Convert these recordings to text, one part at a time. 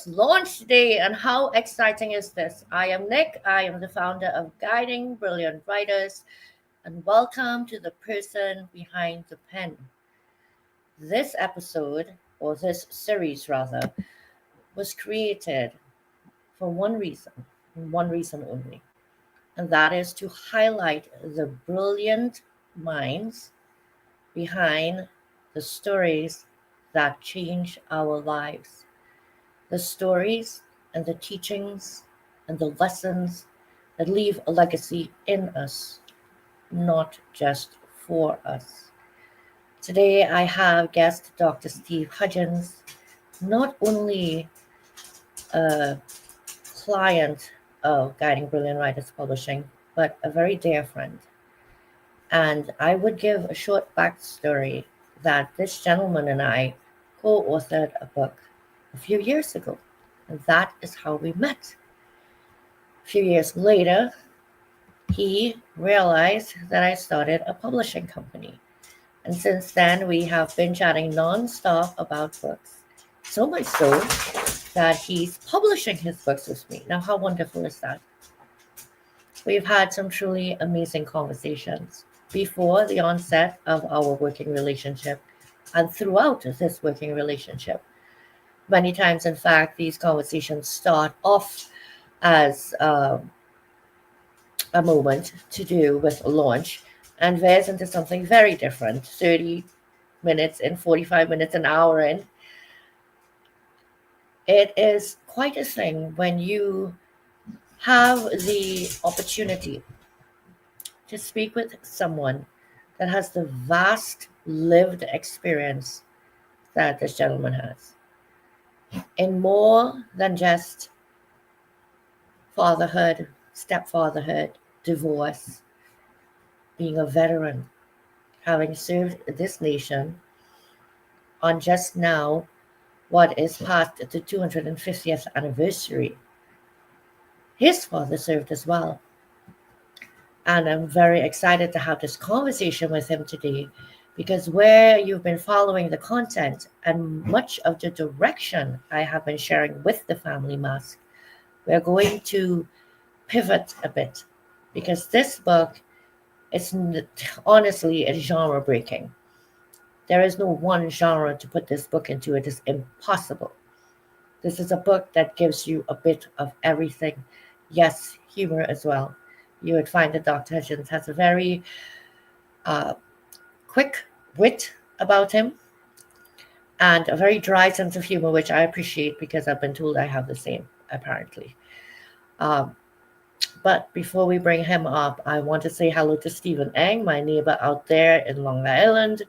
is launch day, and how exciting is this? I am Nick. I am the founder of Guiding Brilliant Writers, and welcome to the person behind the pen. This episode, or this series rather, was created for one reason only, and that is to highlight the brilliant minds behind the stories that change our lives. The stories and the teachings and the lessons that leave a legacy in us, not just for us. Today, I have guest Dr. Steve Hudgins, not only a client of Guiding Brilliant Writers Publishing, but a very dear friend. And I would give a short backstory that this gentleman and I co authored a book a few years ago. And that is how we met. A few years later, he realized that I started a publishing company. And since then, we have been chatting nonstop about books. So much so that he's publishing his books with me. Now, how wonderful is that? We've had some truly amazing conversations before the onset of our working relationship and throughout this working relationship. Many times, in fact, these conversations start off as a moment to do with a launch and veers into something very different 30 minutes in, 45 minutes, an hour in. It is quite a thing when you have the opportunity to speak with someone that has the vast lived experience that this gentleman has in more than just fatherhood, stepfatherhood, divorce, being a veteran, having served this nation on just now what is past the 250th anniversary. His father served as well. And I'm very excited to have this conversation with him today because where you've been following the content and much of the direction I have been sharing with the Family Mask, we're going to pivot a bit because this book is honestly it's genre breaking. There is no one genre to put this book into. It is impossible. This is a book that gives you a bit of everything. Yes, humor as well. You would find that Dr. Hudgins has a very quick wit about him and a very dry sense of humor, which I appreciate because I've been told I have the same, apparently. But before we bring him up, I want to say hello to Stephen Eng, my neighbor out there in Long Island.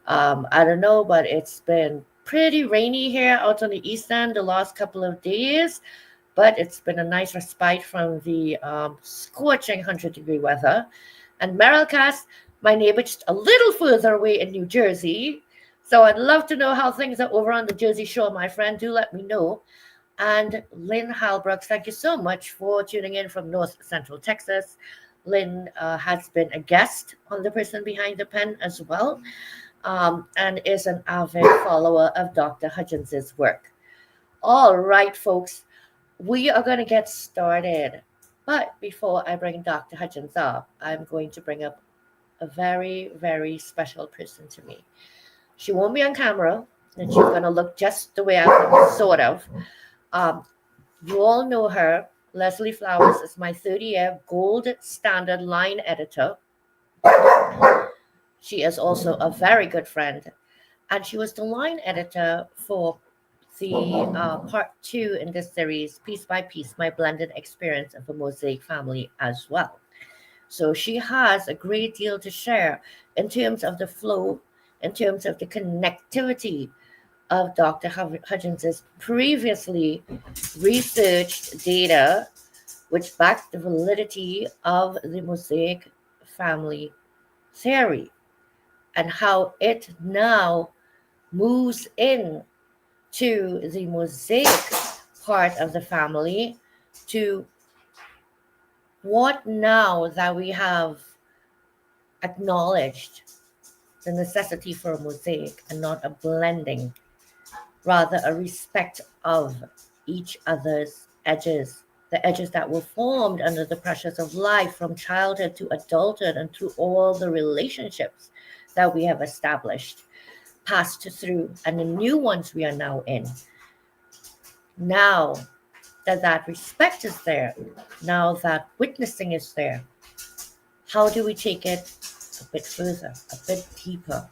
I don't know, but it's been pretty rainy here out on the east end the last couple of days. But it's been a nice respite from the scorching 100-degree weather. And Merrill Cass, my neighbor, just a little further away in New Jersey. So I'd love to know how things are over on the Jersey Shore, my friend. Do let me know. And Lynn Halbrooks, thank you so much for tuning in from North Central Texas. Lynn has been a guest on The Person Behind the Pen as well, and is an avid follower of Dr. Hudgins' work. All right, folks, we are going to get started. But before I bring Dr. Hudgins up, I'm going to bring up a very, very special person to me. She won't be on camera, and she's going to look just the way I look, sort of. You all know her. Leslie Flowers is my 30-year gold standard line editor. She is also a very good friend. And she was the line editor for the part 2 in this series, Piece by Piece, My Blended Experience of the Mosaic Family as well. So she has a great deal to share in terms of the flow, in terms of the connectivity of Dr. Hudgins' previously researched data, which backs the validity of the Mosaic Family Theory and how it now moves in to the Mosaic part of the family to what now that we have acknowledged the necessity for a mosaic and not a blending, rather a respect of each other's edges, the edges that were formed under the pressures of life from childhood to adulthood and through all the relationships that we have established, passed through, and the new ones we are now in. Now that that respect is there, now that witnessing is there, how do we take it a bit further, a bit deeper?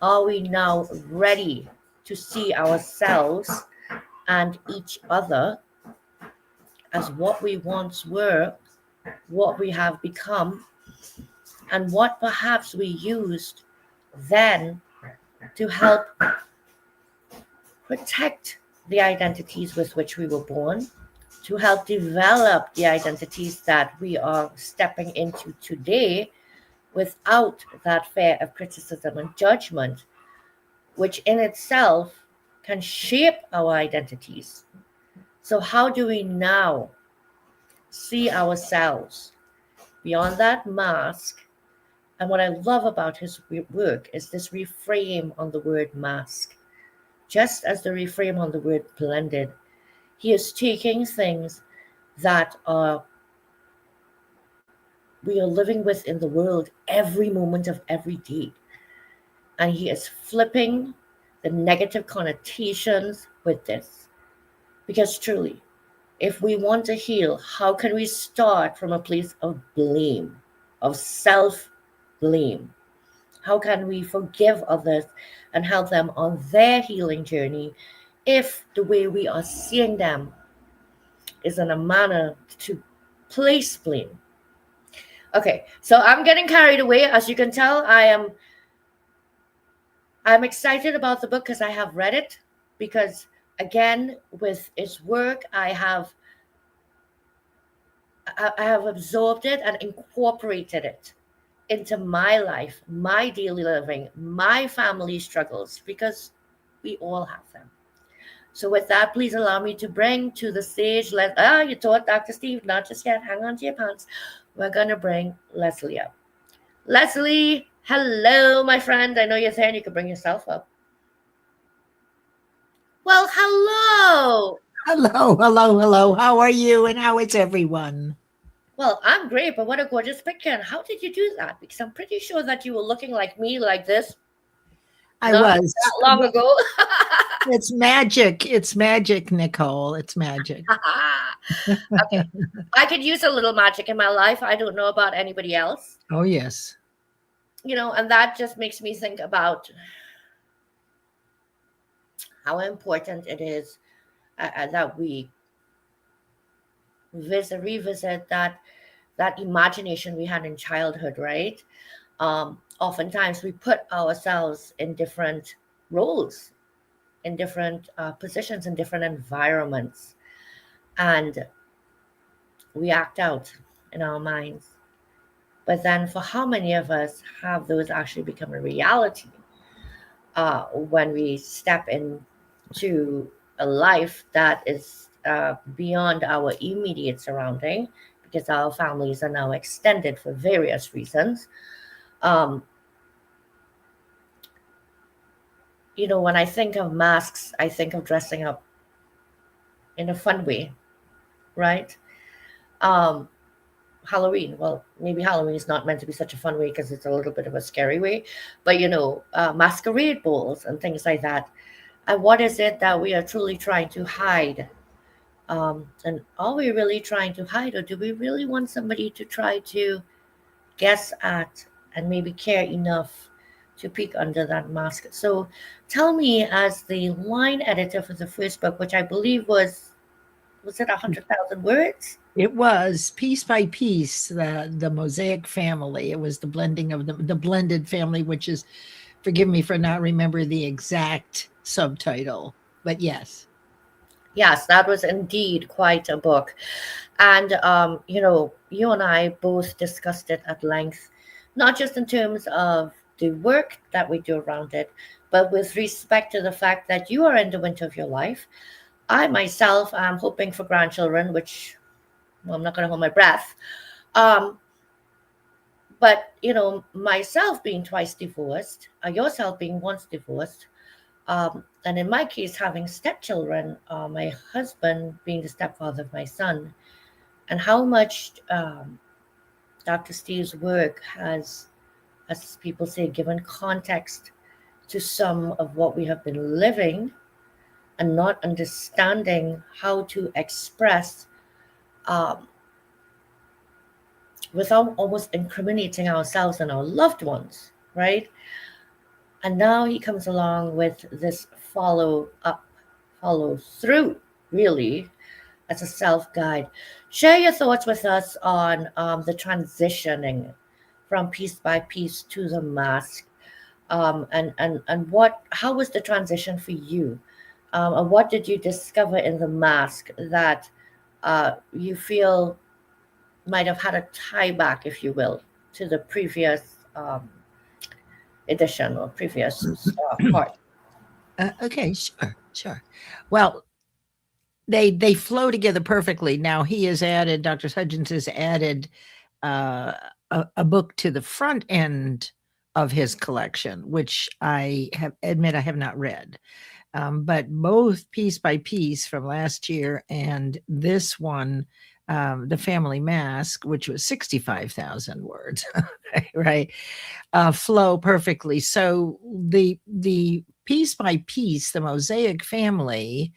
Are we now ready to see ourselves and each other as what we once were, what we have become, and what perhaps we used then to help protect the identities with which we were born, to help develop the identities that we are stepping into today without that fear of criticism and judgment, which in itself can shape our identities. So, how do we now see ourselves beyond that mask? And what I love about his work is this reframe on the word mask. Just as the reframe on the word blended, he is taking things that we are living with in the world every moment of every day. And he is flipping the negative connotations with this. Because truly, if we want to heal, how can we start from a place of blame, of self blame? How can we forgive others and help them on their healing journey if the way we are seeing them is in a manner to place blame? Okay, so I'm getting carried away. As you can tell, I'm excited about the book because I have read it. Because again, with its work, I have absorbed it and incorporated it into my life, my daily living, my family struggles, because we all have them. So with that, please allow me to bring to the stage, you thought Dr. Steve, not just yet, hang on to your pants. We're gonna bring Leslie up. Leslie, hello, my friend. I know you're there and you can bring yourself up. Well, hello. Hello, hello, hello. How are you and how is everyone? Well, I'm great, but what a gorgeous picture. And how did you do that? Because I'm pretty sure that you were looking like me, like this, I not was. that long ago. It's magic. It's magic, Nicole. It's magic. Okay. I could use a little magic in my life. I don't know about anybody else. Oh, yes. And that just makes me think about how important it is that we revisit that imagination we had in childhood, right? Oftentimes we put ourselves in different roles, in different positions, in different environments, and we act out in our minds. But then, for how many of us have those actually become a reality when we step into a life that is beyond our immediate surrounding, because our families are now extended for various reasons? Um, when I think of masks, I think of dressing up in a fun way, right? Um, Halloween. Well, maybe Halloween is not meant to be such a fun way because it's a little bit of a scary way, but masquerade balls and things like that. And what is it that we are truly trying to hide? And are we really trying to hide, or do we really want somebody to try to guess at and maybe care enough to peek under that mask? So tell me, as the line editor for the first book, which I believe was it 100,000 words? It was piece by piece, the Mosaic Family. It was the blending of the blended family, which is, forgive me for not remember the exact subtitle, but yes. Yes, that was indeed quite a book. And, you and I both discussed it at length, not just in terms of the work that we do around it, but with respect to the fact that you are in the winter of your life. I myself am hoping for grandchildren, which, well, I'm not going to hold my breath. Um, but, myself being twice divorced, yourself being once divorced, And in my case, having stepchildren, my husband being the stepfather of my son, and how much Dr. Steve's work has, as people say, given context to some of what we have been living and not understanding how to express um, without almost incriminating ourselves and our loved ones, right? And now he comes along with this follow up, follow through, really, as a self guide. Share your thoughts with us on the transitioning from piece by piece to the mask, and what how was the transition for you, and what did you discover in the mask that you feel might have had a tie back, if you will, to the previous edition or previous part. Okay, sure. Well, they flow together perfectly. Now he has added, Dr. Hudgins has added uh, a book to the front end of his collection, which I have admit I have not read. But both piece by piece from last year and this one, The Family Mask, which was 65,000 words, right, flow perfectly. So the piece by piece, the Mosaic Family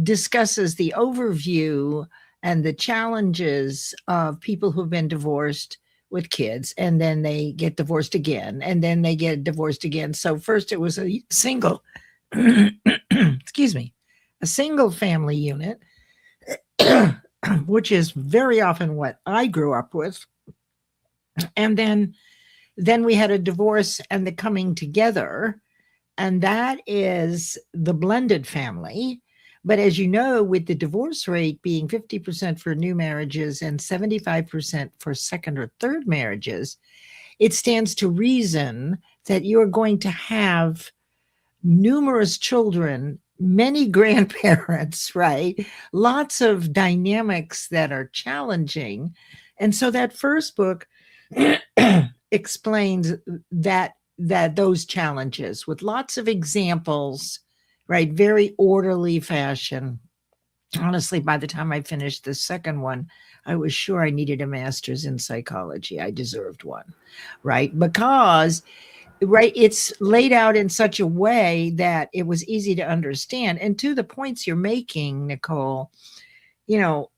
discusses the overview and the challenges of people who've been divorced with kids, and then they get divorced again, and then they get divorced again. So first it was a single excuse me, a single family unit, which is very often what I grew up with. And then we had a divorce and the coming together, and that is the blended family. But as you know, with the divorce rate being 50% for new marriages and 75% for second or third marriages, it stands to reason that you're going to have numerous children, many grandparents, right? Lots of dynamics that are challenging. And so that first book explains that those challenges with lots of examples, right? Very orderly fashion. Honestly, by the time I finished the second one, I was sure I needed a master's in psychology. I deserved one, right? Because right, it's laid out in such a way that it was easy to understand. And to the points you're making, Nicole, you know,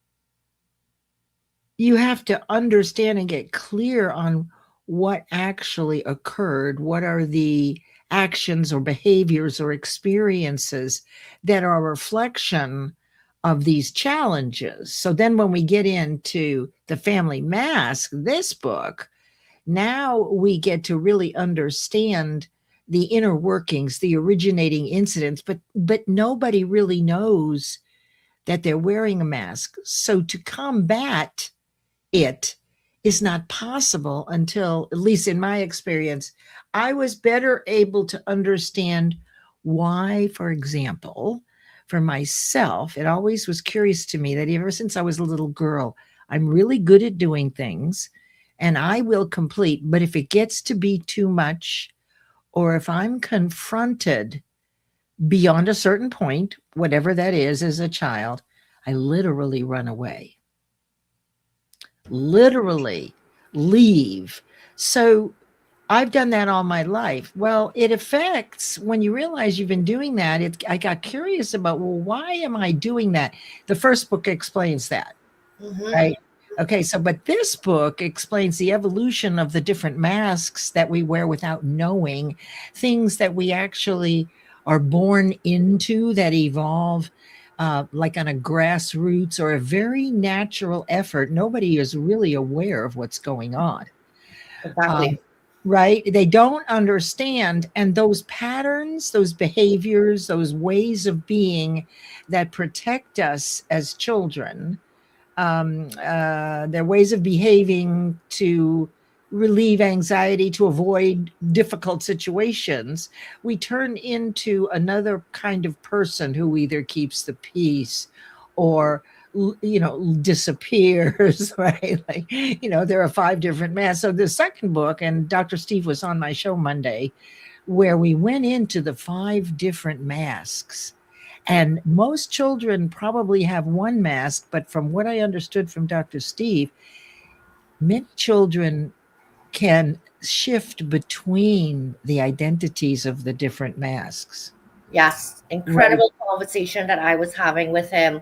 you have to understand and get clear on what actually occurred. What are the actions or behaviors or experiences that are a reflection of these challenges? So then when we get into The Family Mask, this book, now we get to really understand the inner workings, the originating incidents, but nobody really knows that they're wearing a mask. So to combat it is not possible until, at least in my experience, I was better able to understand why, for example, for myself, it always was curious to me that ever since I was a little girl, I'm really good at doing things and I will complete. But if it gets to be too much, or if I'm confronted beyond a certain point, whatever that is as a child, I literally run away, literally leave. So I've done that all my life. Well, it affects when you realize you've been doing that. I got curious about, well, why am I doing that? The first book explains that. Mm-hmm. Right. Okay. So, but this book explains the evolution of the different masks that we wear without knowing, things that we actually are born into that evolve, like on a grassroots or a very natural effort. Nobody is really aware of what's going on. Exactly. Um, right. They don't understand. And those patterns, those behaviors, those ways of being that protect us as children, their ways of behaving to relieve anxiety, to avoid difficult situations, we turn into another kind of person who either keeps the peace or disappears. Right, like, there are 5 different masks. So the second book, and Dr. Steve was on my show Monday, where we went into the 5 different masks. And most children probably have one mask, but from what I understood from Dr. Steve, many children can shift between the identities of the different masks. Yes, Right. incredible conversation that I was having with him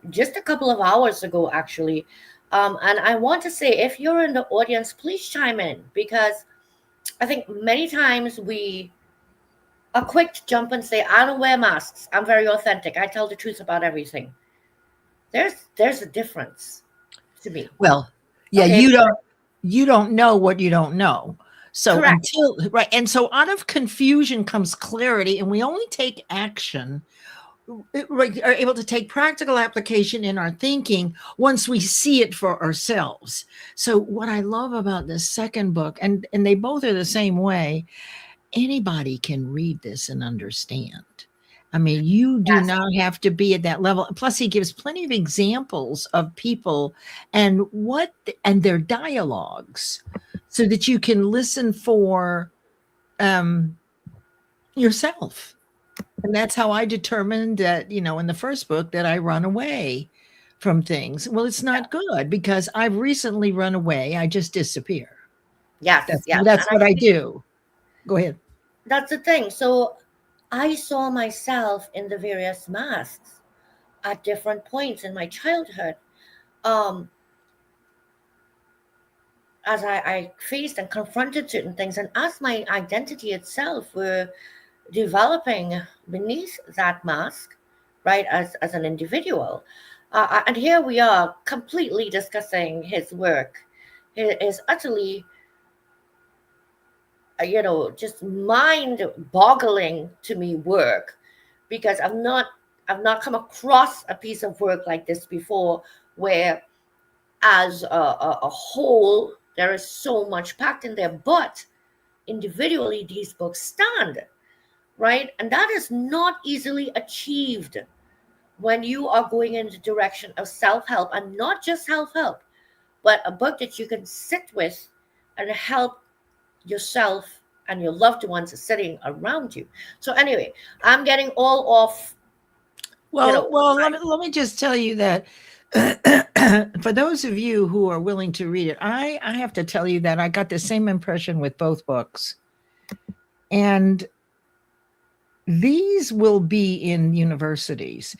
just a couple of hours ago, actually. And I want to say, if you're in the audience, please chime in, because I think many times we are quick to jump and say, I don't wear masks. I'm very authentic. I tell the truth about everything. There's a difference to me. Well, yeah, Okay. you don't know what you don't know. So Correct. until right, and so out of confusion comes clarity, and we only take action, right, are able to take practical application in our thinking once we see it for ourselves. So what I love about this second book, and they both are the same way, anybody can read this and understand. I mean, you do Yes. not have to be at that level. Plus, he gives plenty of examples of people and and their dialogues, so that you can listen for um, yourself. And that's how I determined that, in the first book, that I run away from things. Well, it's not good because I've recently run away. I just disappear. Yes. That's Yes. And that's I what I think do. Go ahead. that's the thing. So I saw myself in the various masks at different points in my childhood. Um, as I faced and confronted certain things, and as my identity itself were developing beneath that mask, right, as an individual. And here we are completely discussing his work. It is utterly, just mind boggling to me work, because I've not come across a piece of work like this before, where as a whole there is so much packed in there, but individually these books stand, right? And that is not easily achieved when you are going in the direction of self-help, and not just self-help, but a book that you can sit with and help yourself and your loved ones sitting around you. So anyway, I'm getting all off, you know, Well, let me just tell you that for those of you who are willing to read it, I have to tell you that I got the same impression with both books. And these will be in universities.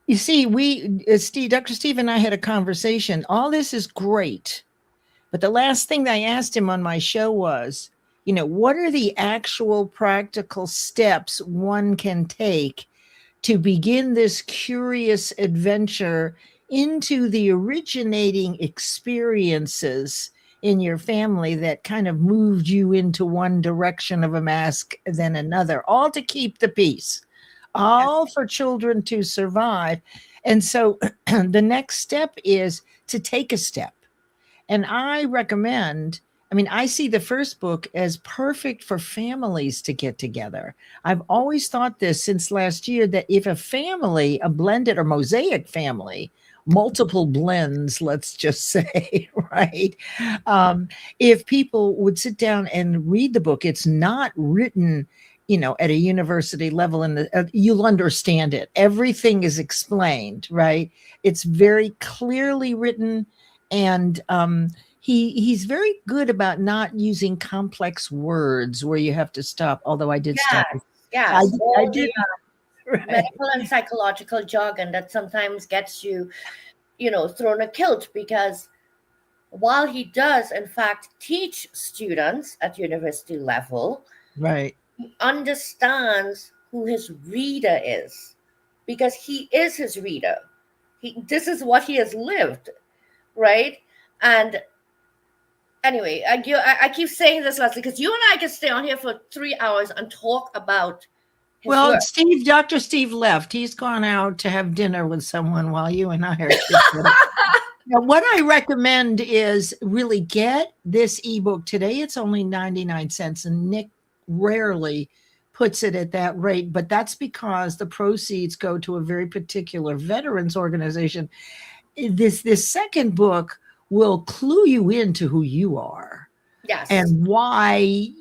You see, Dr. Steve and I had a conversation. All this is great. But the last thing that I asked him on my show was, what are the actual practical steps one can take to begin this curious adventure into the originating experiences in your family that kind of moved you into one direction of a mask than another, all to keep the peace, all for children to survive. And so the next step is to take a step. And I recommend, I see the first book as perfect for families to get together. I've always thought this since last year, that if a family, a blended or mosaic family, multiple blends, let's just say, right? If people would sit down and read the book, it's not written, at a university level, and you'll understand it. Everything is explained, right? It's very clearly written, and he's very good about not using complex words where you have to stop. Although I did stop. yes, I yes, did. I all the did. Right. medical and psychological jargon that sometimes gets you, thrown a kilt, because while he does in fact teach students at university level, Right. he understands who his reader is, because he is his reader. This is what he has lived, right? And anyway, I keep saying this, Leslie, because you and I can stay on here for 3 hours and talk about his Well, work. Dr. Steve left. He's gone out to have dinner with someone while you and I are chit. Now, what I recommend is really get this ebook today. It's only 99 cents, and Nick rarely puts it at that rate, but that's because the proceeds go to a very particular veterans organization. This second book will clue you into who you are Yes. and why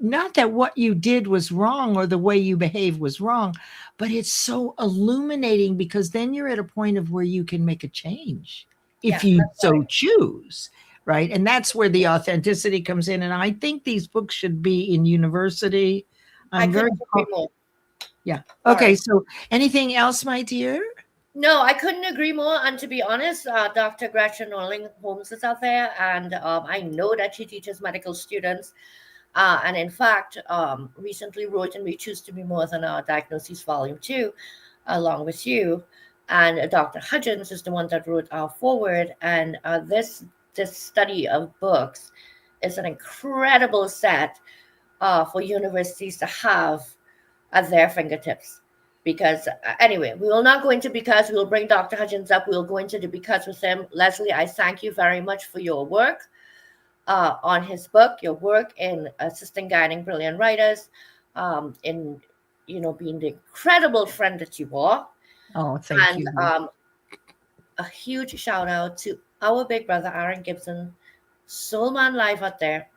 not that what you did was wrong or the way you behaved was wrong, but it's so illuminating because then you're at a point of where you can make a change if Yeah, you that's so right. choose. Right. And that's where the authenticity comes in. And I think these books should be in university. I I'm very, couldn't agree more. yeah. Okay. Sorry. So anything else, my dear? No, I couldn't agree more. And to be honest, Dr. Gretchen Norling Holmes is out there, and I know that she teaches medical students. And in fact, recently wrote and We Choose to Be More Than Our Diagnoses, Volume 2, along with you. And Dr. Hudgins is the one that wrote our foreword. And this study of books is an incredible set for universities to have at their fingertips. Because anyway, we will not go into because. We'll bring Dr. Hudgins up. We'll go into the because with him. Leslie, I thank you very much for your work on his book, your work in assisting, guiding brilliant writers, in being the incredible friend that you are, Oh, thank and you. a huge shout out to our big brother Aaron Gibson, Soul Man Live out there.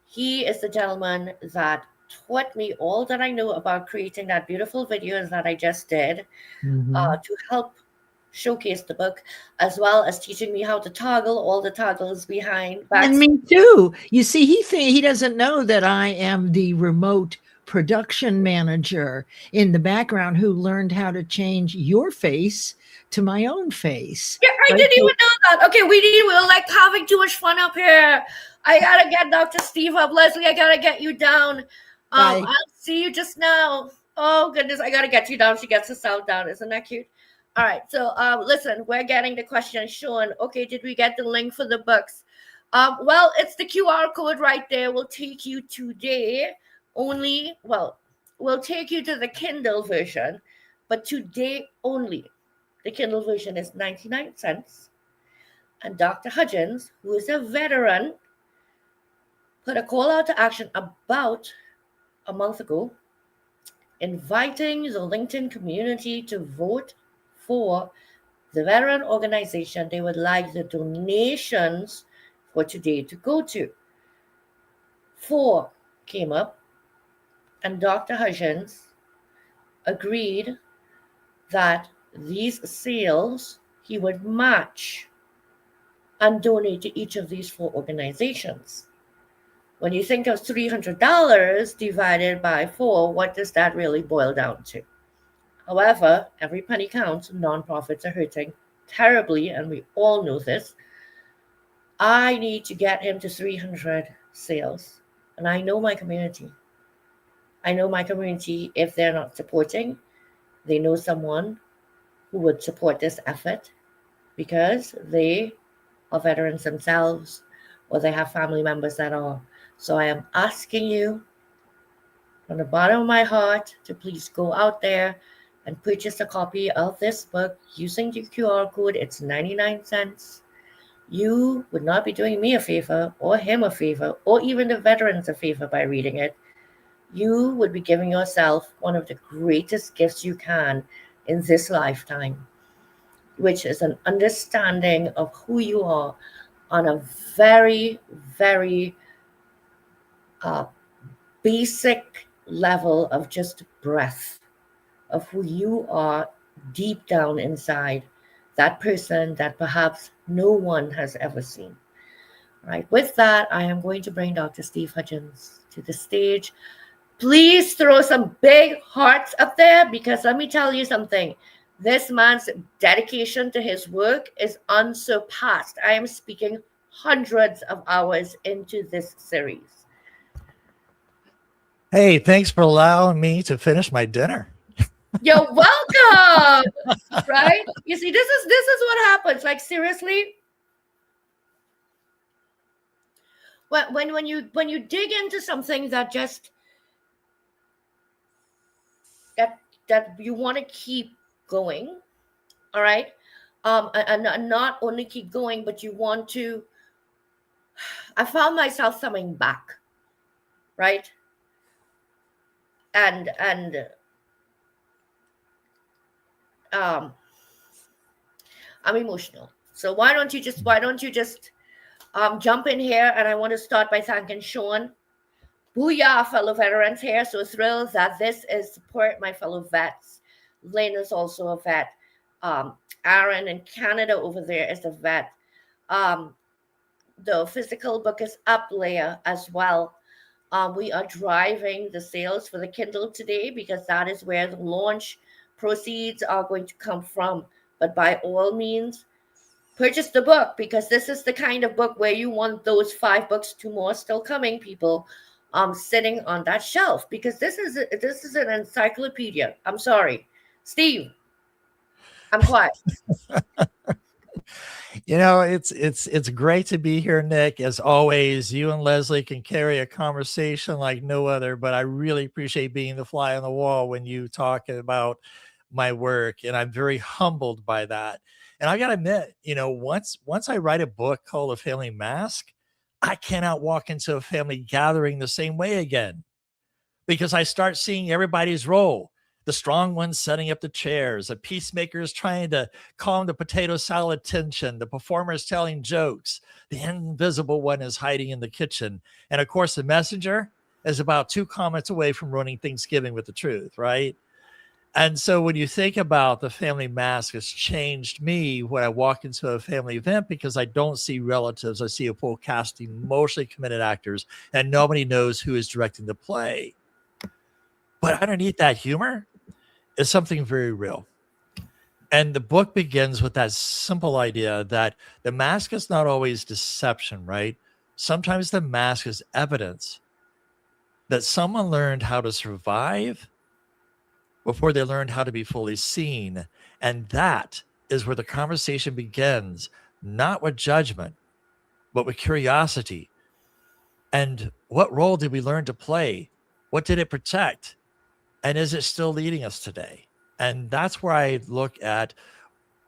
He is the gentleman that taught me all that I know about creating that beautiful videos that I just did Mhm. to help showcase the book, as well as teaching me how to toggle all the toggles behind And back. me too. You see, he doesn't know that I am the remote production manager in the background who learned how to change your face to my own face. Yeah, I Right? didn't even know that. Okay, we're like having too much fun up here. I gotta get Dr. Steve up. Leslie, I gotta get you down. Bye. I'll see you just now. Oh goodness, I gotta get you down. She gets herself down. Isn't that cute? All right, so listen, we're getting the question, Sean. Okay, did we get the link for the books? Well, it's the QR code right there. Will take you today only. Well, we'll take you to the Kindle version, but today only. The Kindle version is 99 cents. And Dr. Hudgins, who is a veteran, put a call out to action about a month ago, inviting the LinkedIn community to vote for the veteran organization they would like the donations for today to go to. 4 came up, and Dr. Hudgins agreed that these sales he would match and donate to each of these 4 organizations. When you think of $300 divided by 4, what does that really boil down to? However, every penny counts. Nonprofits are hurting terribly, and we all know this. I need to get him to 300 sales. And I know my community. I know my community, if they're not supporting, they know someone who would support this effort because they are veterans themselves or they have family members that are. So I am asking you from the bottom of my heart to please go out there and purchase a copy of this book using the QR code. It's 99 cents. You would not be doing me a favor or him a favor or even the veterans a favor by reading it. You would be giving yourself one of the greatest gifts you can in this lifetime, which is an understanding of who you are on a very, very uh, basic level of just breath of who you are deep down inside, that person that perhaps no one has ever seen. Right. With that, I am going to bring Dr. Steve Hudgins to the stage. Please throw some big hearts up there because let me tell you something. This man's dedication to his work is unsurpassed. I am speaking hundreds of hours into this series. Hey, thanks for allowing me to finish my dinner. You're welcome. Right? You see, this is what happens. Like seriously, when you dig into something that just that you want to keep going, all right, and not only keep going, but you want to. I found myself coming back, right, and um, I'm emotional. So why don't you just jump in here? And I want to start by thanking Sean Booyah, fellow veterans here. So thrilled that this is support my fellow vets. Lynn is also a vet. Aaron in Canada over there is a vet. Um, the physical book is up, Leah, as well. We are driving the sales for the Kindle today because that is where the launch proceeds are going to come from. But by all means, purchase the book because this is the kind of book where you want those 5 books, 2 more still coming, people, sitting on that shelf because this is an encyclopedia. I'm sorry, Steve. I'm quiet. It's great to be here, Nick. As always, you and Leslie can carry a conversation like no other, but I really appreciate being the fly on the wall when you talk about my work, and I'm very humbled by that. And I got to admit, once I write a book called A Family Mask, I cannot walk into a family gathering the same way again because I start seeing everybody's role. The strong ones setting up the chairs, the peacemakers trying to calm the potato salad tension, the performers telling jokes, the invisible one is hiding in the kitchen. And of course, the messenger is about 2 comments away from ruining Thanksgiving with the truth, right? And so when you think about the family mask, has changed me when I walk into a family event because I don't see relatives. I see a full casting, mostly committed actors, and nobody knows who is directing the play. But underneath that humor is something very real. And the book begins with that simple idea that the mask is not always deception, right? Sometimes the mask is evidence that someone learned how to survive before they learned how to be fully seen. And that is where the conversation begins, not with judgment, but with curiosity. And what role did we learn to play? What did it protect? And is it still leading us today? And that's where I look at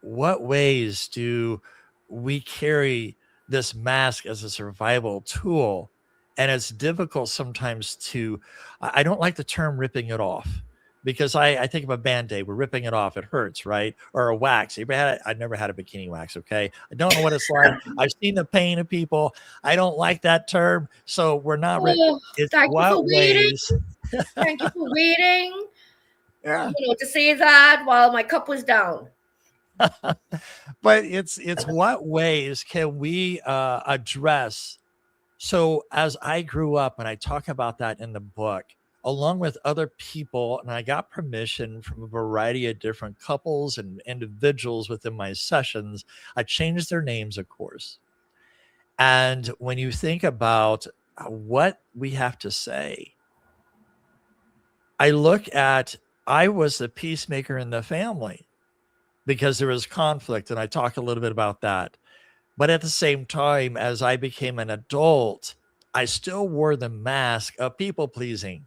what ways do we carry this mask as a survival tool. And it's difficult sometimes I don't like the term ripping it off because I think of a band-aid. We're ripping it off. It hurts, right? Or a wax. I've never had a bikini wax. Okay. I don't know what it's like. I've seen the pain of people. I don't like that term. So we're not, Oh, it's thank you for what waiting. ways. Thank you for waiting. Yeah. To say that while my cup was down. But it's what ways can we address. So as I grew up, and I talk about that in the book, along with other people, and I got permission from a variety of different couples and individuals within my sessions. I changed their names, of course. And when you think about what we have to say, I look at I was the peacemaker in the family because there was conflict, and I talk a little bit about that. But at the same time, as I became an adult, I still wore the mask of people pleasing.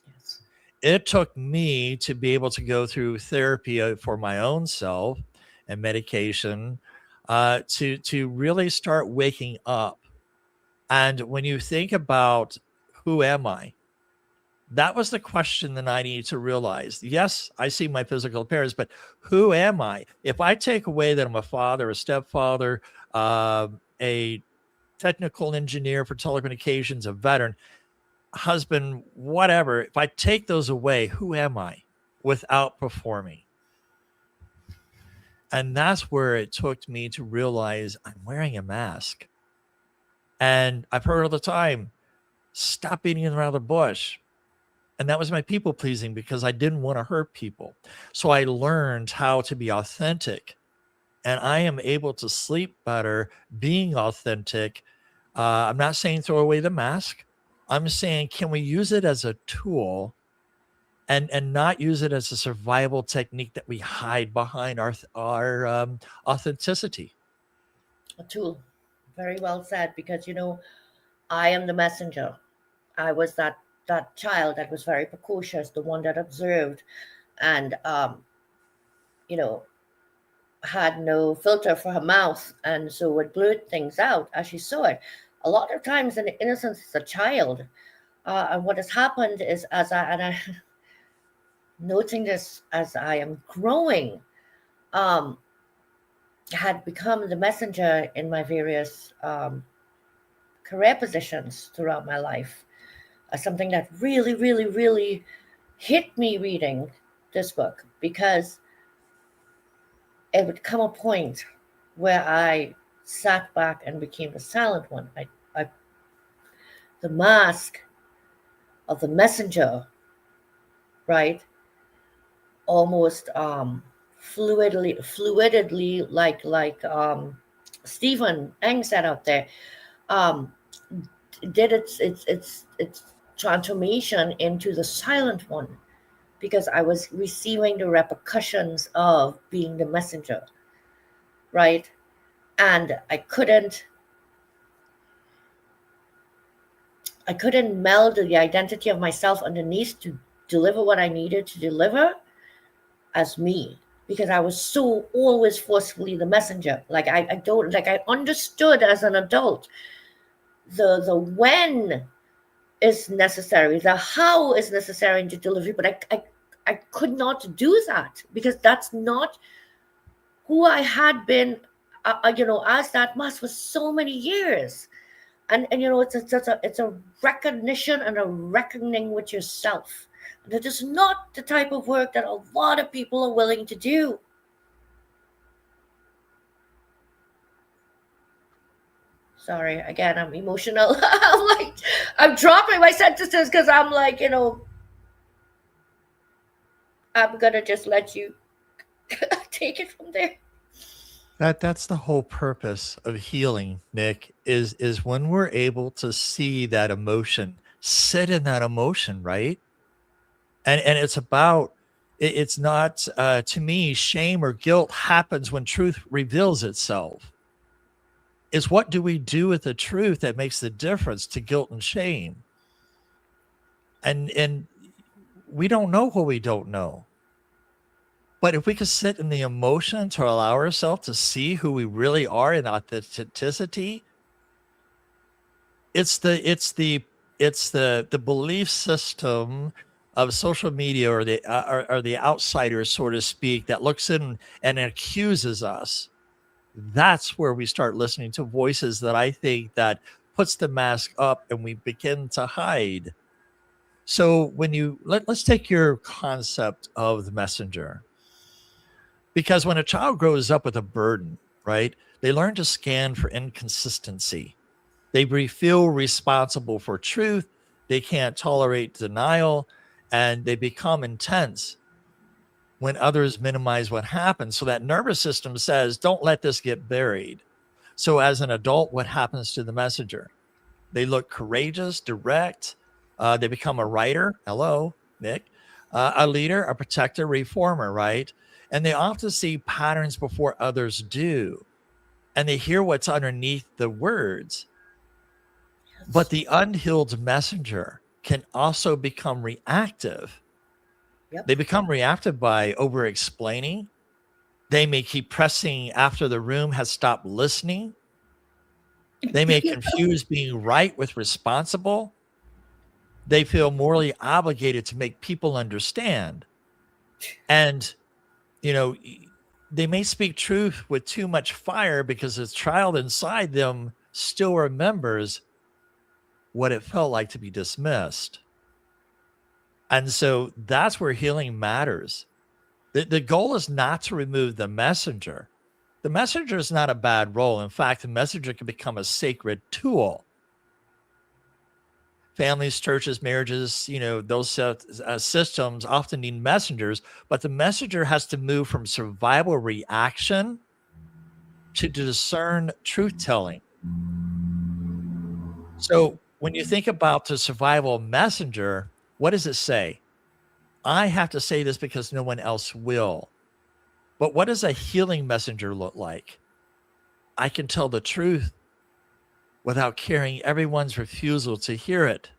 Yes. It took me to be able to go through therapy for my own self and medication to really start waking up. And when you think about who am I, that was the question that I need to realize. Yes, I see my physical appearance, but who am I? If I take away that I'm a father, a stepfather, a technical engineer for telecommunications, a veteran, husband, whatever, if I take those away, who am I without performing? And that's where it took me to realize I'm wearing a mask. And I've heard all the time, stop beating around the bush. And that was my people pleasing because I didn't want to hurt people. So I learned how to be authentic, and I am able to sleep better being authentic. I'm not saying throw away the mask. I'm saying, can we use it as a tool and not use it as a survival technique that we hide behind our authenticity? A tool. Very well said. Because I am the messenger. I was that child that was very precocious, the one that observed, and you know, had no filter for her mouth, and so would blurt things out as she saw it. A lot of times, in the innocence as a child, and what has happened is, I noting this as I am growing, um, had become the messenger in my various career positions throughout my life. something that really, really, really hit me reading this book, because it would come a point where I sat back and became the silent one. The mask of the messenger, right? Almost fluidly, like Stephen Eng said out there, um, did its transformation into the silent one, because I was receiving the repercussions of being the messenger, right? And I couldn't meld the identity of myself underneath to deliver what I needed to deliver as me, because I was so always forcefully the messenger. Like I don't like I understood as an adult the when is necessary, the how is necessary into delivery, but I could not do that, because that's not who I had been, as that mask for so many years. And it's a recognition and a reckoning with yourself. And it is not the type of work that a lot of people are willing to do. Sorry, again, I'm emotional. I'm dropping my sentences because I'm like, I'm gonna just let you take it from there. That's the whole purpose of healing, Nick, is when we're able to see that emotion, sit in that emotion, right? And it's about it's not to me, shame or guilt happens when truth reveals itself. It's what do we do with the truth that makes the difference to guilt and shame. And we don't know what we don't know. But if we could sit in the emotion to allow ourselves to see who we really are in authenticity, it's the belief system of social media or the outsiders, so to speak, that looks in and accuses us. That's where we start listening to voices that I think that puts the mask up and we begin to hide. So when let's take your concept of the messenger. Because when a child grows up with a burden, right, they learn to scan for inconsistency. Feel responsible for truth. They can't tolerate denial, and they become intense when others minimize what happens. So that nervous system says, don't let this get buried. So as an adult, what happens to the messenger? They look courageous, direct. They become a writer. Hello, Nick. A leader, a protector, reformer, right? And they often see patterns before others do. And they hear what's underneath the words. But the unhealed messenger can also become reactive. Yep. They become reactive by over explaining. They may keep pressing after the room has stopped listening. They may confuse being right with responsible. They feel morally obligated to make people understand. And, you know, they may speak truth with too much fire because the child inside them still remembers what it felt like to be dismissed. And so that's where healing matters. The goal is not to remove the messenger. The messenger is not a bad role. In fact, the messenger can become a sacred tool. Families, churches, marriages, those systems often need messengers, but the messenger has to move from survival reaction to discern truth telling. So when you think about the survival messenger, what does it say? I have to say this because no one else will. But what does a healing messenger look like? I can tell the truth without carrying everyone's refusal to hear it.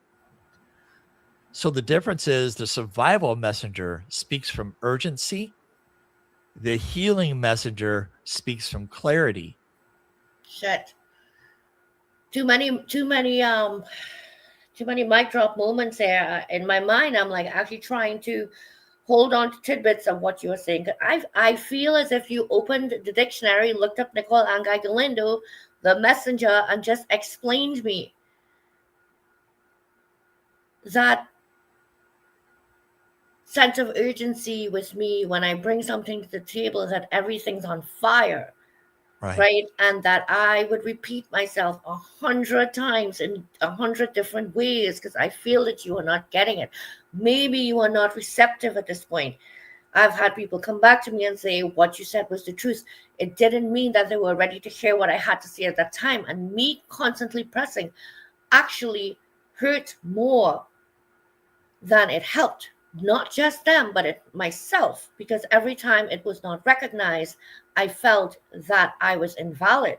So the difference is the survival messenger speaks from urgency. The healing messenger speaks from clarity. Shit. Too many mic drop moments there. In my mind, I'm like actually trying to hold on to tidbits of what you were saying. 'Cause I feel as if you opened the dictionary, looked up Nicole Angai Galindo, the messenger, and just explained me that sense of urgency with me when I bring something to the table, that everything's on fire, Right. right? And that I would repeat myself 100 times in 100 different ways because I feel that you are not getting it. Maybe you are not receptive at this point. I've had people come back to me and say, what you said was the truth. It didn't mean that they were ready to hear what I had to say at that time. And me constantly pressing actually hurt more than it helped. Not just them, but myself, because every time it was not recognized, I felt that I was invalid.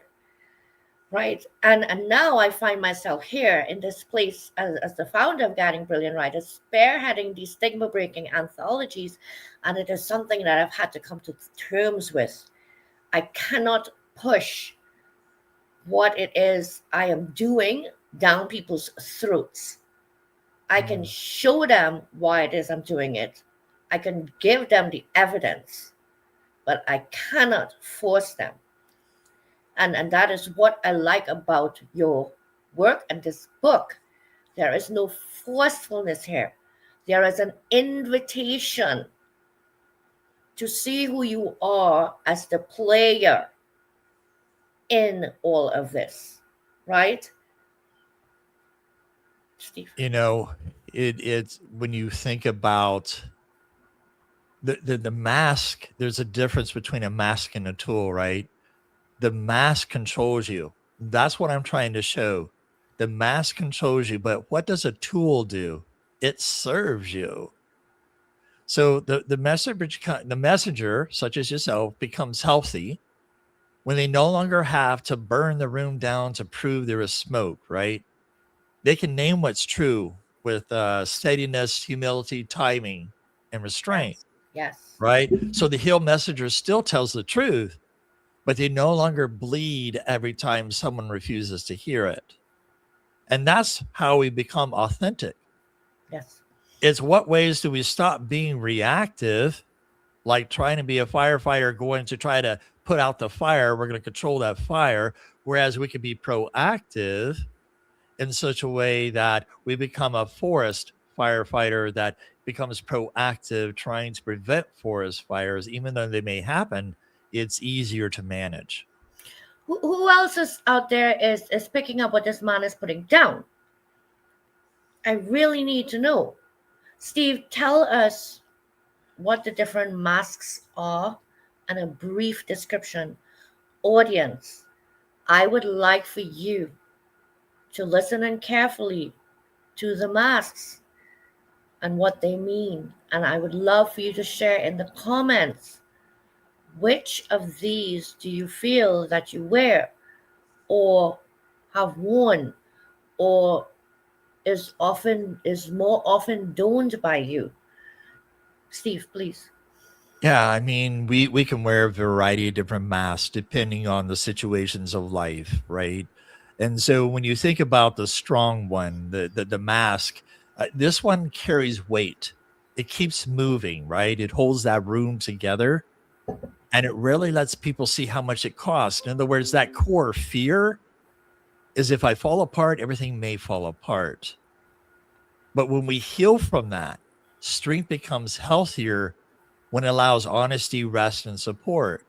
Right. And now I find myself here in this place as the founder of Guiding Brilliant Writers, spearheading these stigma breaking anthologies. And it is something that I've had to come to terms with. I cannot push what it is I am doing down people's throats. I can show them why it is I'm doing it. I can give them the evidence, but I cannot force them. And that is what I like about your work and this book. There is no forcefulness here. There is an invitation to see who you are as the player in all of this, right? Steve. You know, it's when you think about the mask, there's a difference between a mask and a tool, right? The mask controls you. That's what I'm trying to show. The mask controls you, but what does a tool do? It serves you. So the messenger, such as yourself, becomes healthy when they no longer have to burn the room down to prove there is smoke, right? They can name what's true with steadiness, humility, timing, and restraint, Yes. right? So the healed messenger still tells the truth, but they no longer bleed every time someone refuses to hear it. And that's how we become authentic. Yes. It's what ways do we stop being reactive, like trying to be a firefighter going to try to put out the fire? We're going to control that fire. Whereas we can be proactive in such a way that we become a forest firefighter that becomes proactive, trying to prevent forest fires. Even though they may happen, it's easier to manage. Who else is out there is picking up what this man is putting down? I really need to know. Steve, tell us what the different masks are and a brief description. Audience, I would like for you to listen in carefully to the masks and what they mean. And I would love for you to share in the comments, which of these do you feel that you wear or have worn or is more often donned by you? Steve, please. Yeah, I mean, we can wear a variety of different masks depending on the situations of life, right? And so when you think about the strong one, the mask, this one carries weight. It keeps moving, right? It holds that room together, and it really lets people see how much it costs. In other words, that core fear is if I fall apart, everything may fall apart. But when we heal from that, strength becomes healthier when it allows honesty, rest, and support.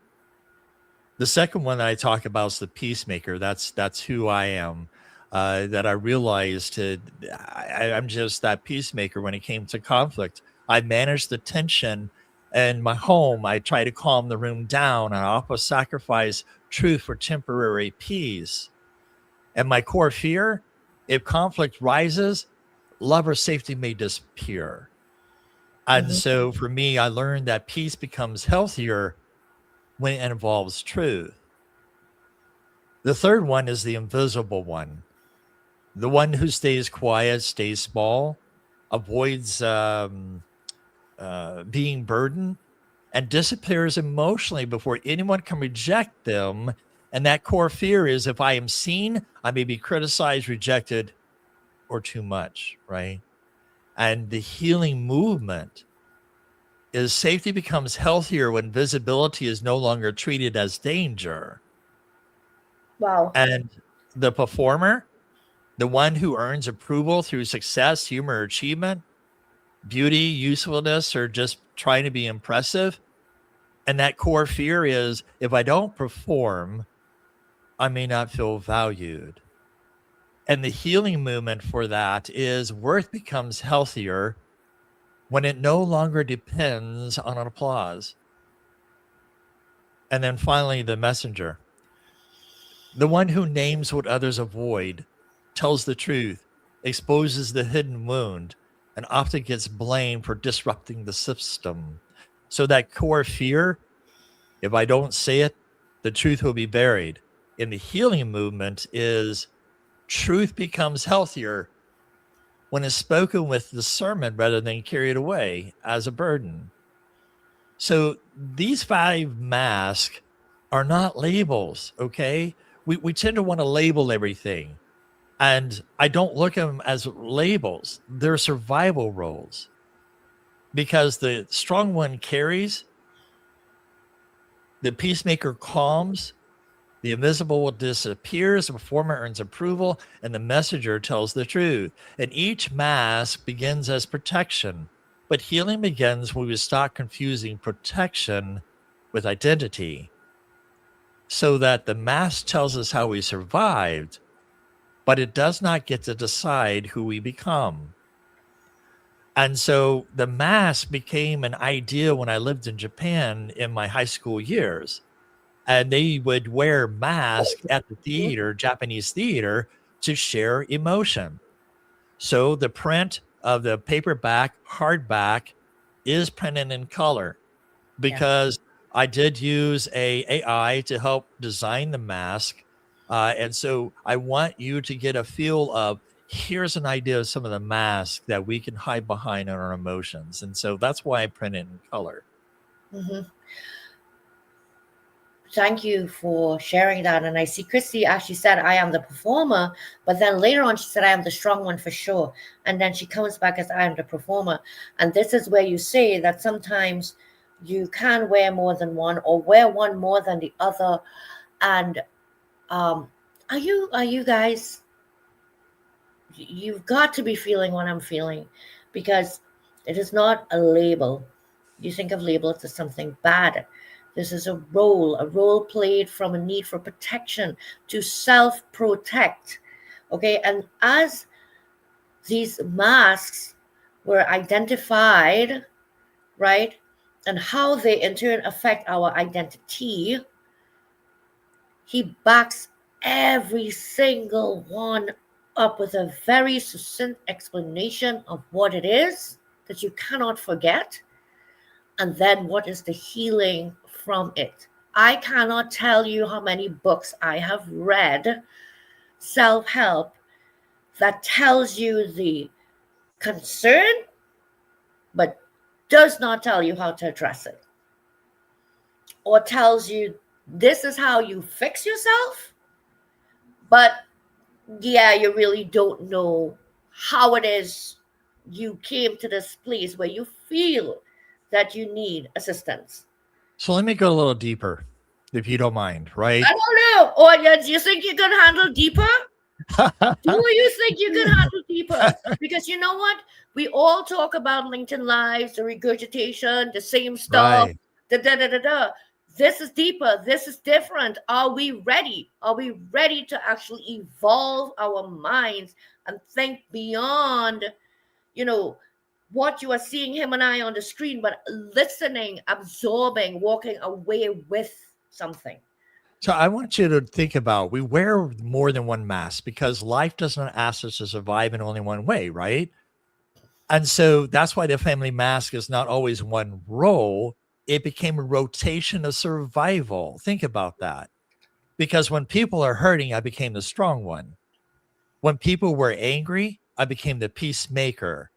The second one that I talk about is the peacemaker. That's who I am. That I realized I'm just that peacemaker when it came to conflict. I managed the tension in my home. I try to calm the room down. I often sacrifice truth for temporary peace. And my core fear, if conflict rises, love or safety may disappear. And Mhm. so for me, I learned that peace becomes healthier when it involves truth. The third one is the invisible one, the one who stays quiet, stays small, avoids being burdened, and disappears emotionally before anyone can reject them. And that core fear is if I am seen, I may be criticized, rejected, or too much, right? And the healing movement is safety becomes healthier when visibility is no longer treated as danger. Wow. And the performer, The one who earns approval through success, humor, or achievement, beauty, usefulness, or just trying to be impressive. And that core fear is, if I don't perform, I may not feel valued. And the healing movement for that is worth becomes healthier when it no longer depends on an applause. And then finally, the messenger, the one who names what others avoid, tells the truth, exposes the hidden wound, and often gets blamed for disrupting the system. So that core fear, if I don't say it, the truth will be buried. In the healing movement is truth becomes healthier when it's spoken with discernment rather than carried away as a burden. So these 5 masks are not labels, okay? We tend to want to label everything. And I don't look at them as labels. They're survival roles because the strong one carries, the peacemaker calms, the invisible disappears, the performer earns approval, and the messenger tells the truth. And each mask begins as protection, but healing begins when we stop confusing protection with identity, so that the mask tells us how we survived, but it does not get to decide who we become. And so the mask became an idea when I lived in Japan in my high school years. And they would wear masks at the theater, Japanese theater, to share emotion. So the print of the paperback, hardback is printed in color because I did use a AI to help design the mask. And so I want you to get a feel of, here's an idea of some of the masks that we can hide behind in our emotions. And so that's why I print it in color. Mm-hmm. Thank you for sharing that. And I see Christy actually said, I am the performer. But then later on, she said, I am the strong one for sure. And then she comes back as I am the performer. And this is where you say that sometimes you can wear more than one or wear one more than the other. And are you guys, you've got to be feeling what I'm feeling, because it is not a label. You think of labels as something bad. This is a role played from a need for protection to self-protect. Okay, and as these masks were identified, right, and how they in turn affect our identity, he backs every single one up with a very succinct explanation of what it is that you cannot forget, and then what is the healing from it. I cannot tell you how many books I have read, self-help, that tells you the concern, but does not tell you how to address it. Or tells you this is how you fix yourself, but yeah, you really don't know how it is you came to this place where you feel that you need assistance. So let me go a little deeper, if you don't mind, right? I don't know. Or do you think you can handle deeper? Do you think you can handle deeper? Because you know what? We all talk about LinkedIn Lives, the regurgitation, the same stuff, Right. da. This is deeper. This is different. Are we ready? Are we ready to actually evolve our minds and think beyond, what you are seeing him and I on the screen, but listening, absorbing, walking away with something? So I want you to think about, we wear more than one mask because life does not ask us to survive in only one way, right? And so that's why the family mask is not always one role. It became a rotation of survival. Think about that. Because when people are hurting, I became the strong one. When people were angry, I became the peacemaker.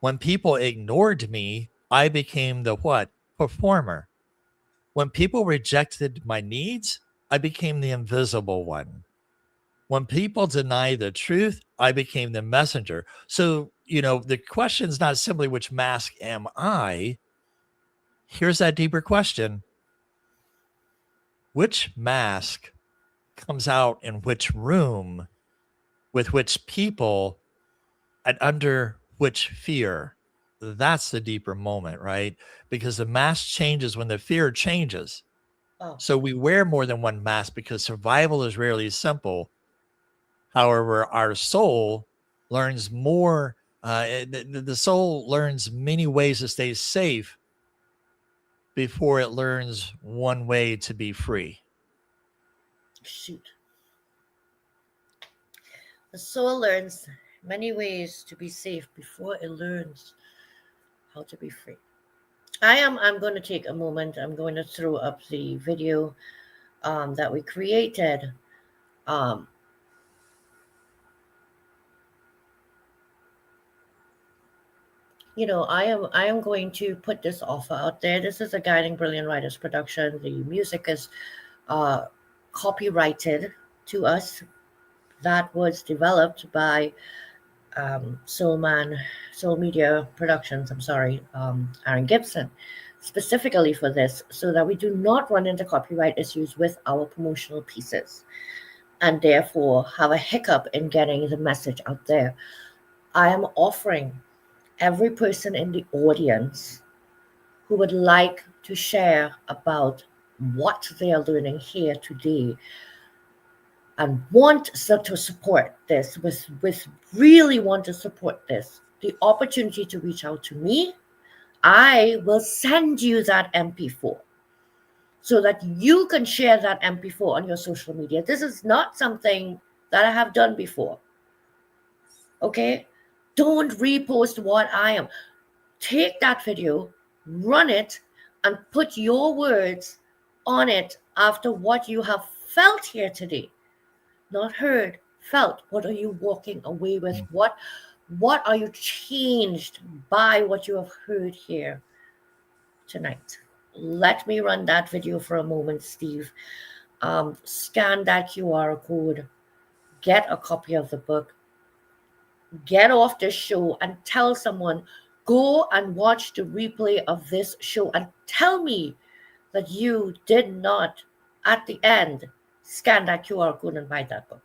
When people ignored me, I became the what? Performer. When people rejected my needs, I became the invisible one. When people deny the truth, I became the messenger. So, the question is not simply which mask am I? Here's that deeper question. Which mask comes out in which room with which people and under which fear. That's the deeper moment, right? Because the mask changes when the fear changes. Oh, So we wear more than one mask because survival is rarely simple. However, our soul learns more. The soul learns many ways to stay safe before it learns one way to be free. shoot. The soul learns many ways to be safe before it learns how to be free. I'm going to take a moment. I'm going to throw up the video that we created. Um, I am going to put this offer out there. This is a Guiding Brilliant Writers production. The music is uh, copyrighted to us. That was developed by Soul Media Productions. I'm sorry, Aaron Gibson, specifically for this, so that we do not run into copyright issues with our promotional pieces, and therefore have a hiccup in getting the message out there. I am offering every person in the audience who would like to share about what they are learning here today and want to support this, with really want to support this, the opportunity to reach out to me. I will send you that MP4 so that you can share that MP4 on your social media. This is not something that I have done before. Okay? Don't repost what I am. Take that video, run it, and put your words on it after what you have felt here today. Not heard, felt. What are you walking away with? What are you changed by what you have heard here tonight? Let me run that video for a moment, Steve. Scan that QR code, get a copy of the book, get off this show and tell someone, go and watch the replay of this show and tell me that you did not, at the end, scan that QR code and buy that book.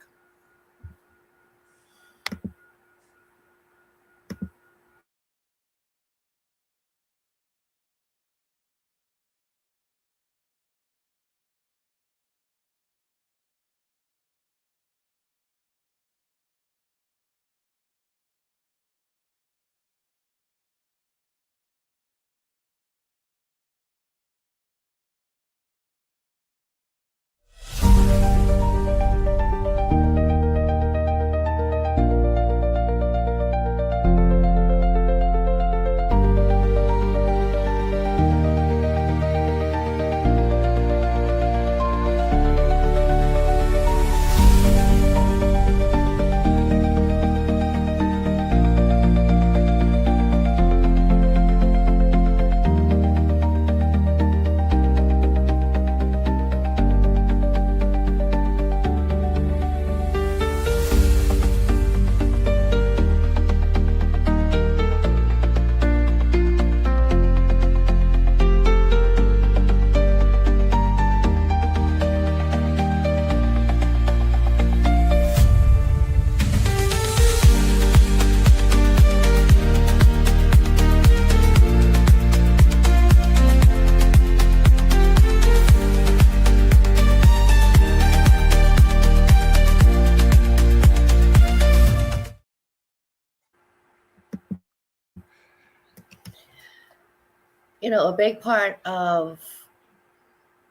A big part of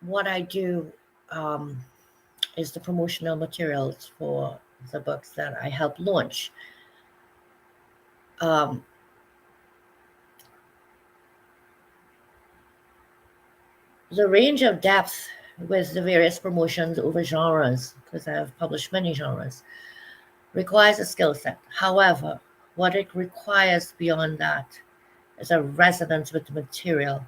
what I do is the promotional materials for the books that I help launch. Um, the range of depth with the various promotions over genres, because I have published many genres, requires a skill set. However, what it requires beyond that is a resonance with the material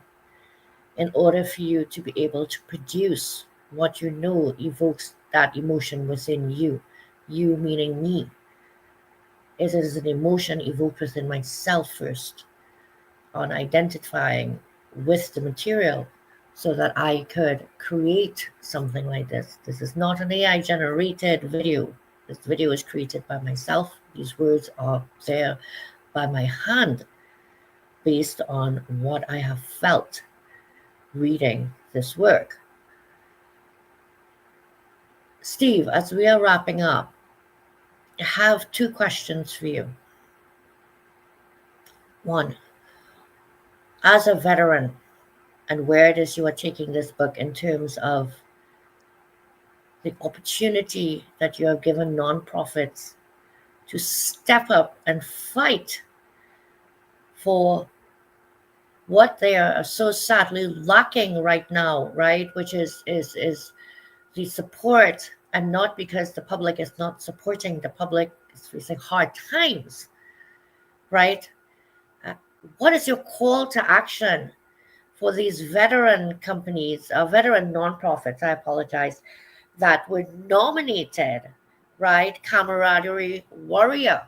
in order for you to be able to produce what you know evokes that emotion within you. You meaning me. It is an emotion evoked within myself first, on identifying with the material so that I could create something like this. This is not an AI generated video. This video is created by myself. These words are there by my hand based on what I have felt reading this work. Steve, as we are wrapping up, I have 2 questions for you. One, as a veteran, and where it is you are taking this book in terms of the opportunity that you have given nonprofits to step up and fight for what they are so sadly lacking right now, right? Which is the support, and not because the public is not supporting. The public is facing hard times, right? What is your call to action for these veteran companies, veteran nonprofits, I apologize, that were nominated, right? Camaraderie Warrior,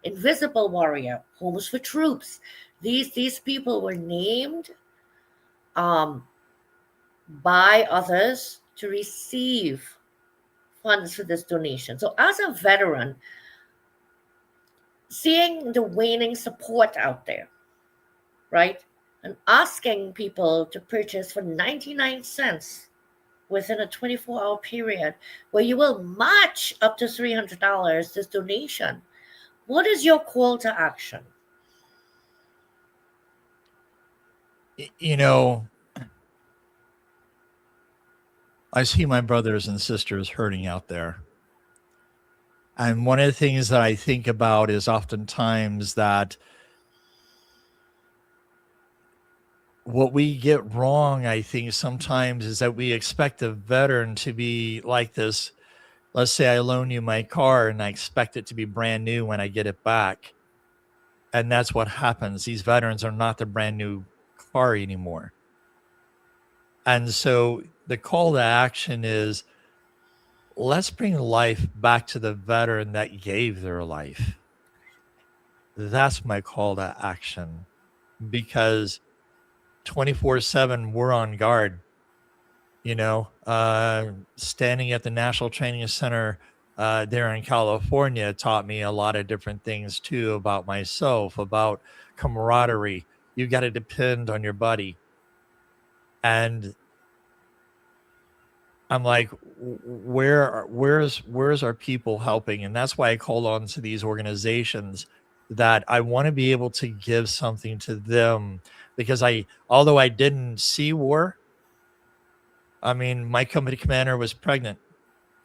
Invisible Warrior, Homes for Troops. These people were named by others to receive funds for this donation. So as a veteran, seeing the waning support out there, right? And asking people to purchase for 99 cents within a 24-hour period where you will match up to $300 this donation. What is your call to action? You know, I see my brothers and sisters hurting out there. And one of the things that I think about is oftentimes that what we get wrong, I think sometimes, is that we expect a veteran to be like this. Let's say I loan you my car and I expect it to be brand new when I get it back. And that's what happens. These veterans are not the brand new car anymore. And so the call to action is, let's bring life back to the veteran that gave their life. That's my call to action, because 24/7 we're on guard. Standing at the National Training Center there in California taught me a lot of different things too, about myself, about camaraderie. You got to depend on your buddy. And I'm like, where's our people helping? And that's why I call on to these organizations, that I want to be able to give something to them, because although I didn't see war, I mean, my company commander was pregnant,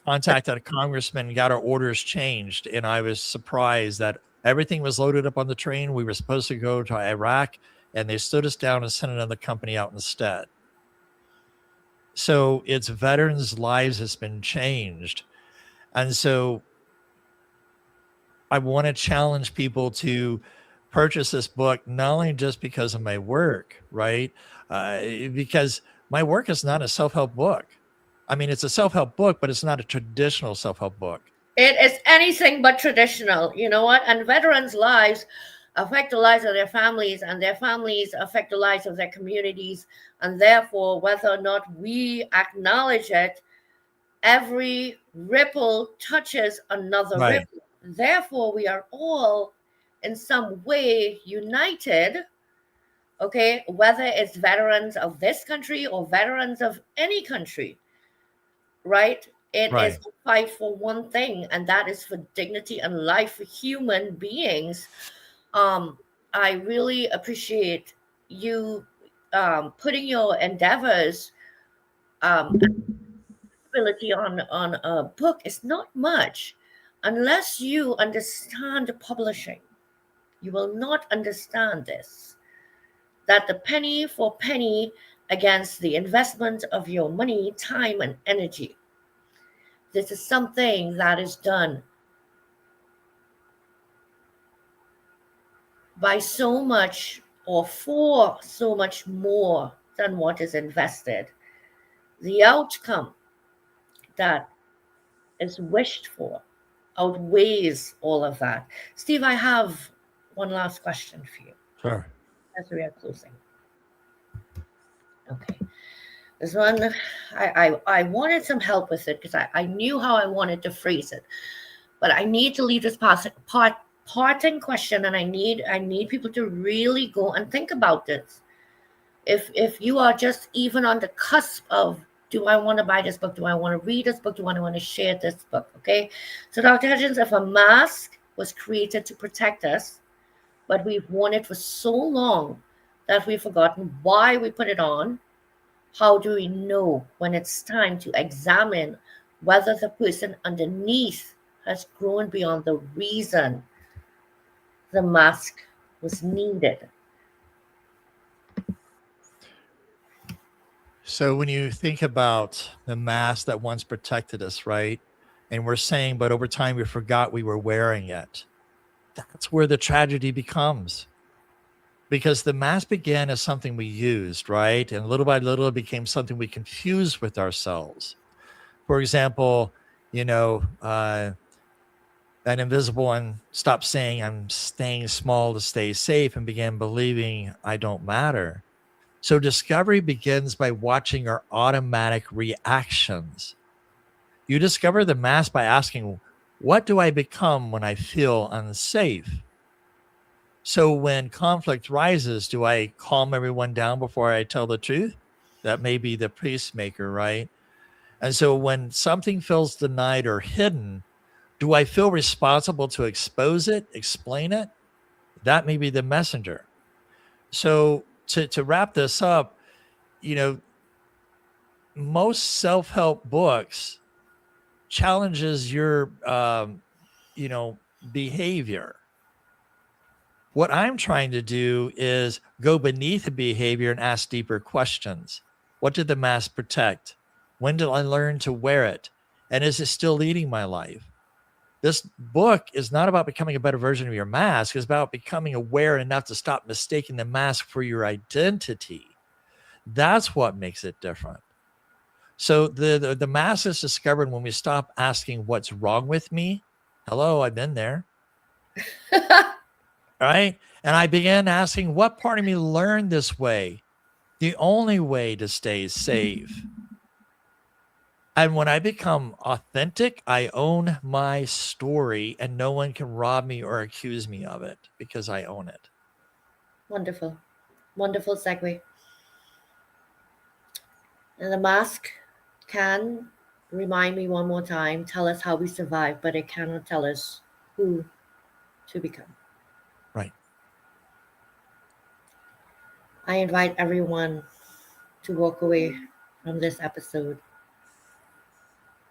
contacted a congressman, got our orders changed. And I was surprised that everything was loaded up on the train. We were supposed to go to Iraq, and they stood us down and sent another company out instead. So it's veterans' lives has been changed. And so I want to challenge people to purchase this book, not only just because of my work, right? Because my work is not a self-help book. I mean, it's a self-help book, but it's not a traditional self-help book. It is anything but traditional. You know what? And veterans' lives affect the lives of their families, and their families affect the lives of their communities. And therefore, whether or not we acknowledge it, every ripple touches another Right. ripple. Therefore, we are all in some way united, okay? Whether it's veterans of this country or veterans of any country, right? It Right. is a fight for one thing, and that is for dignity and life for human beings. I really appreciate you putting your endeavors ability on a book. Is not much. Unless you understand publishing, you will not understand this. That the penny for penny against the investment of your money, time, and energy. This is something that is done by so much, or for so much more than what is invested. The outcome that is wished for outweighs all of that. Steve, I have one last question for you Sure. as we are closing. Okay. This one, I wanted some help with it because I knew how I wanted to phrase it. But I need to leave this parting question, and I need people to really go and think about this. If you are just even on the cusp of, do I want to buy this book? Do I want to read this book? Do I want to share this book? Okay. So Dr. Hudgins, if a mask was created to protect us, but we've worn it for so long that we've forgotten why we put it on, how do we know when it's time to examine whether the person underneath has grown beyond the reason the mask was needed? So when you think about the mask that once protected us, right? And we're saying, but over time we forgot we were wearing it. That's where the tragedy becomes. Because the mask began as something we used, right? And little by little it became something we confused with ourselves. For example, you know, that invisible one stopped saying, I'm staying small to stay safe, and began believing I don't matter. So discovery begins by watching our automatic reactions. You discover the mask by asking, what do I become when I feel unsafe? So when conflict rises, do I calm everyone down before I tell the truth? That may be the peacemaker, right? And so when something feels denied or hidden, do I feel responsible to expose it, explain it? That may be the messenger. So to wrap this up, you know, most self-help books challenges your you know, behavior. What I'm trying to do is go beneath the behavior and ask deeper questions. What did the mask protect? When did I learn to wear it? And is it still leading my life? This book is not about becoming a better version of your mask. It's about becoming aware enough to stop mistaking the mask for your identity. That's what makes it different. So the mask is discovered when we stop asking what's wrong with me. Hello, I've been there. Right? And I began asking what part of me learned this way, the only way to stay safe. And when I become authentic, I own my story and no one can rob me or accuse me of it because I own it. Wonderful. Wonderful segue. And the mask can, remind me one more time, tell us how we survive, but it cannot tell us who to become. Right. I invite everyone to walk away from this episode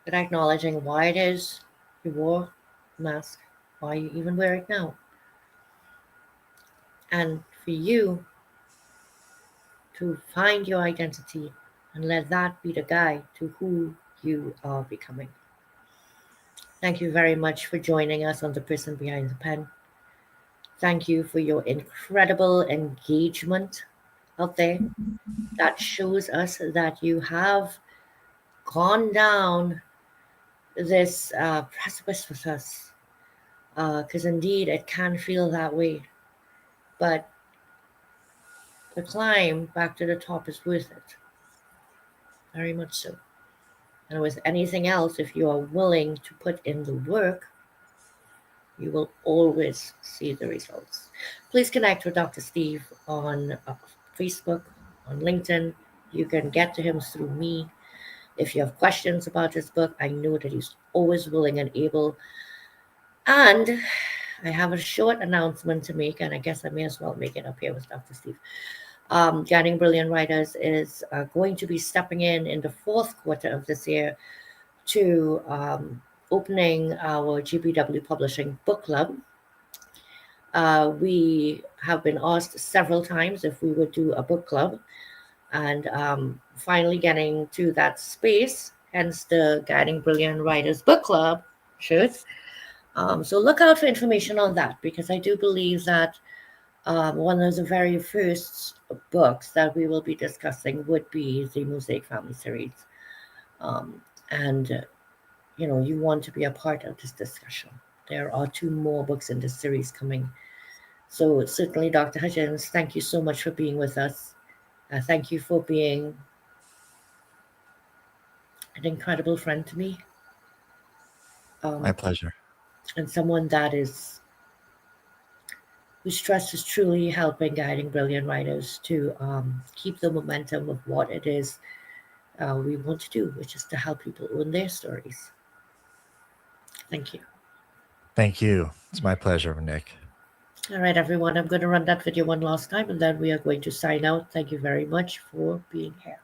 with acknowledging why it is you wore a mask, why you even wear it now. And for you to find your identity and let that be the guide to who you are becoming. Thank you very much for joining us on The Person Behind the Pen. Thank you for your incredible engagement out there. That shows us that you have gone down this precipice with us. Because indeed, it can feel that way. But the climb back to the top is worth it. Very much so. And with anything else, if you are willing to put in the work, you will always see the results. Please connect with Dr. Steve on Facebook, on LinkedIn. You can get to him through me. If you have questions about this book, I know that he's always willing and able. And I have a short announcement to make, and I guess I may as well make it up here with Dr. Steve. Guiding Brilliant Writers is going to be stepping in the fourth quarter of this year to opening our GBW Publishing Book Club. We have been asked several times if we would do a book club, and finally getting to that space, hence the Guiding Brilliant Writers Book Club shirt. So look out for information on that, because I do believe that one of the very first books that we will be discussing would be the Mosaic Family Series. And you want to be a part of this discussion. There are 2 more books in this series coming. So certainly, Dr. Hudgins, thank you so much for being with us. Thank you for being an incredible friend to me. My pleasure. and someone that is whose trust is truly helping guiding brilliant writers to keep the momentum of what it is we want to do, which is to help people own their stories. Thank you. Thank you. It's my pleasure, Nick. All right, everyone, I'm going to run that video one last time and then we are going to sign out. Thank you very much for being here.